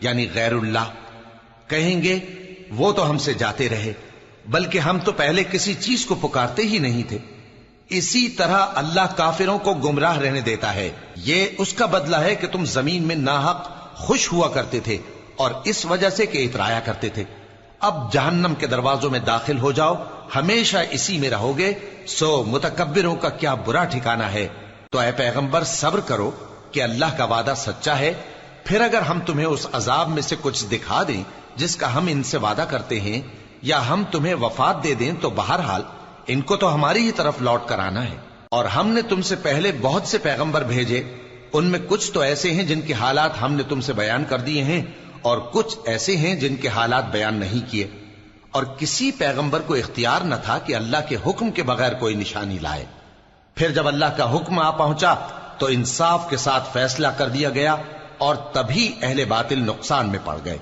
یعنی غیر اللہ، کہیں گے وہ تو ہم سے جاتے رہے، بلکہ ہم تو پہلے کسی چیز کو پکارتے ہی نہیں تھے۔ اسی طرح اللہ کافروں کو گمراہ رہنے دیتا ہے، یہ اس کا بدلہ ہے کہ تم زمین میں ناحق خوش ہوا کرتے تھے اور اس وجہ سے کہ اترایا کرتے تھے۔ اب جہنم کے دروازوں میں داخل ہو جاؤ، ہمیشہ اسی میں رہو گے، سو متکبروں کا کیا برا ٹھکانہ ہے۔ تو اے پیغمبر صبر کرو کہ اللہ کا وعدہ سچا ہے، پھر اگر ہم تمہیں اس عذاب میں سے کچھ دکھا دیں جس کا ہم ان سے وعدہ کرتے ہیں، یا ہم تمہیں وفات دے دیں، تو بہرحال ان کو تو ہماری ہی طرف لوٹ کر آنا ہے۔ اور ہم نے تم سے پہلے بہت سے پیغمبر بھیجے، ان میں کچھ تو ایسے ہیں جن کے حالات ہم نے تم سے بیان کر دیے ہیں، اور کچھ ایسے ہیں جن کے حالات بیان نہیں کیے، اور کسی پیغمبر کو اختیار نہ تھا کہ اللہ کے حکم کے بغیر کوئی نشانی لائے۔ پھر جب اللہ کا حکم آ پہنچا تو انصاف کے ساتھ فیصلہ کر دیا گیا، اور تبھی اہل باطل نقصان میں پڑ گئے۔